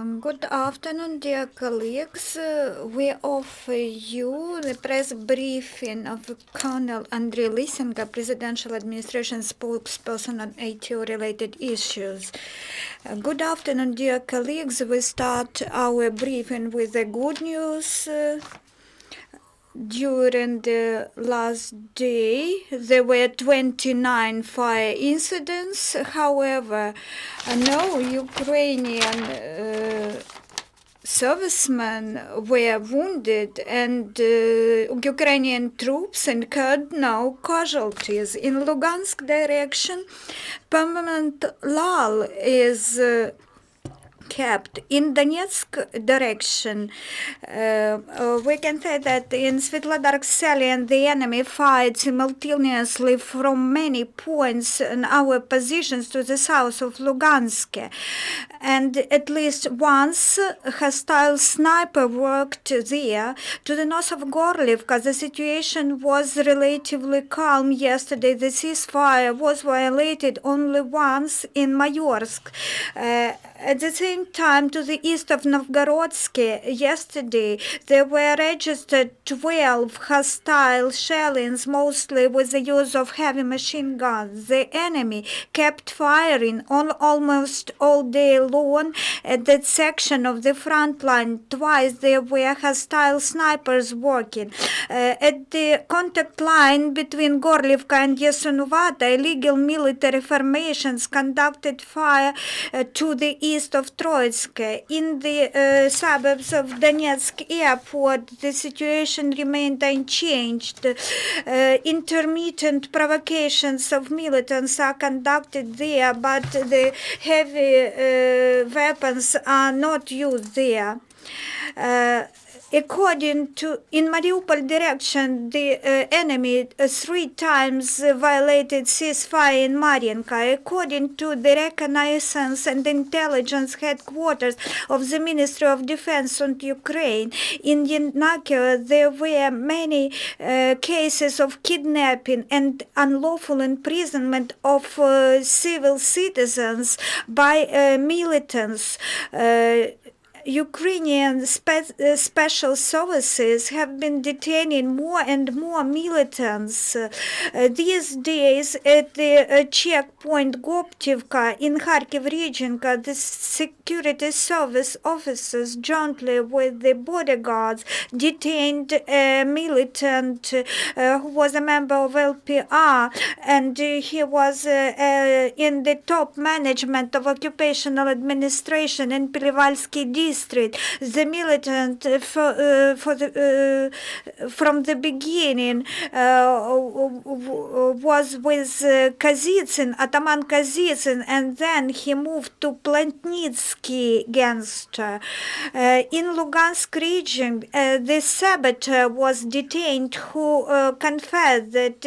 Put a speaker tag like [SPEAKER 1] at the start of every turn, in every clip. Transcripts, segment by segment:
[SPEAKER 1] Good afternoon, dear colleagues. We offer you the press briefing of Colonel Andriy Lysenko, Presidential Administration spokesperson on ATO-related issues. Good afternoon, dear colleagues. We start our briefing with the good news. During the last day, there were 29 fire incidents. However, no Ukrainian servicemen were wounded, and Ukrainian troops incurred no casualties. In Lugansk direction, permanent lull is kept. In Donetsk direction, we can say that in Svetlodarsk salient the enemy fired simultaneously from many points in our positions to the south of Lugansk, and at least once a hostile sniper worked there. To the north of Gorlivka, the situation was relatively calm yesterday. The ceasefire was violated only once in Mayorsk. At the same time, to the east of Novgorodsky, yesterday there were registered 12 hostile shellings, mostly with the use of heavy machine guns. The enemy kept firing on almost all day long at that section of the front line. Twice there were hostile snipers working. At the contact line between Gorlivka and Yasunuvata, illegal military formations conducted fire to the east of Troitsk. In the suburbs of Donetsk airport, the situation remained unchanged. Intermittent provocations of militants are conducted there, but the heavy weapons are not used there. According to, in Mariupol direction, the enemy 3 times violated ceasefire in Mariinka. According to the reconnaissance and intelligence headquarters of the Ministry of Defense on Ukraine, in Yenakio there were many cases of kidnapping and unlawful imprisonment of civil citizens by militants. Ukrainian special services have been detaining more and more militants. These days at the checkpoint Goptivka in Kharkiv region, the security service officers jointly with the bodyguards detained a militant who was a member of LPR, and he was in the top management of occupational administration in Pilivalsky district. The militant from the beginning was with Kazitsyn, Ataman Kazitsyn, and then he moved to Plantnitsky gangster. In Lugansk region, the saboteur was detained who confessed that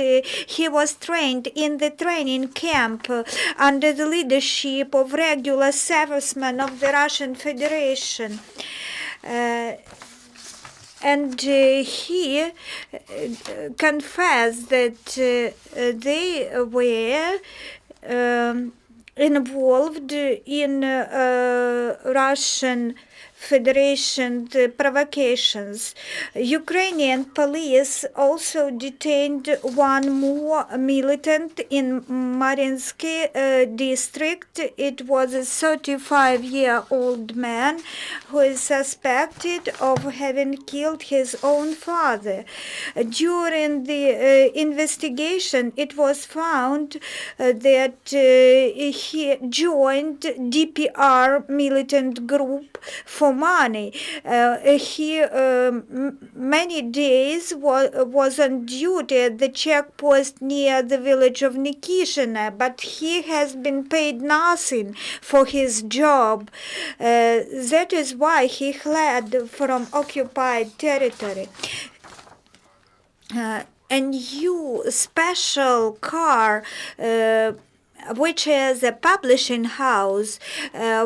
[SPEAKER 1] he was trained in the training camp under the leadership of regular servicemen of the Russian Federation. And he confessed that they were involved in Russian Federation provocations. Ukrainian police also detained one more militant in Mariinsky district. It was a 35-year-old man who is suspected of having killed his own father. During the investigation, it was found that he joined DPR militant group for money. He many days was on duty at the checkpost near the village of Nikishina, but he has been paid nothing for his job. That is why he fled from occupied territory. A new special car which is a publishing house,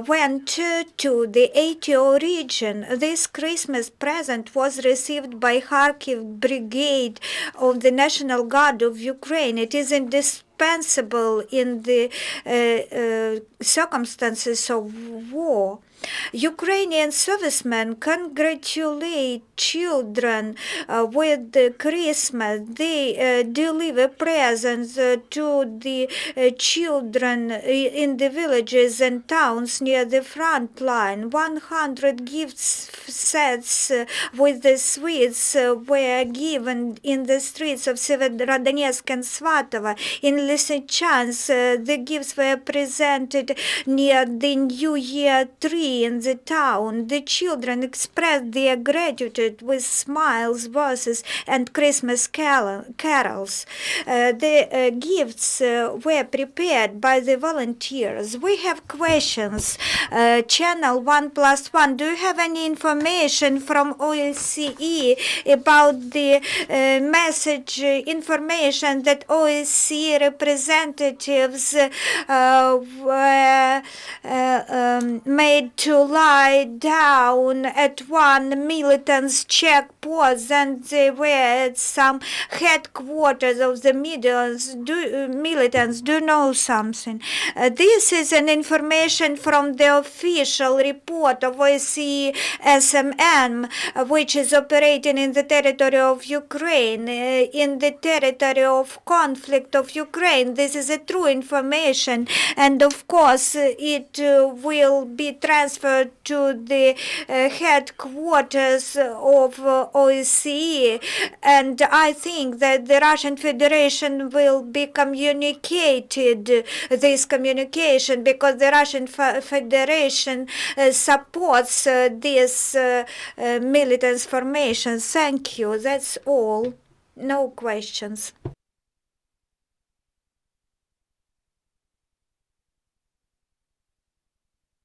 [SPEAKER 1] went to the ATO region. This Christmas present was received by Kharkiv Brigade of the National Guard of Ukraine. It is in this indispensable in the circumstances of war. Ukrainian servicemen congratulate children with Christmas. They deliver presents to the children in the villages and towns near the front line. 100 gift sets with the sweets were given in the streets of Severodonetsk and Svatova. In Lysenko, the gifts were presented near the New Year tree in the town. The children expressed their gratitude with smiles, verses, and Christmas carols. The gifts were prepared by the volunteers. We have questions. Channel 1+1. Do you have any information from OSCE about the message information that OSCE representatives were made to lie down at one militants checkpost, and they were at some headquarters of the militants do know something. This is an information from the official report of OSCE SMM, which is operating in the territory of Ukraine, in the territory of conflict of Ukraine. This is a true information, and of course it will be transferred to the headquarters of OSCE, and I think that the Russian Federation will be communicated this communication, because the Russian Federation supports this militant formation. Thank you. That's all. No questions.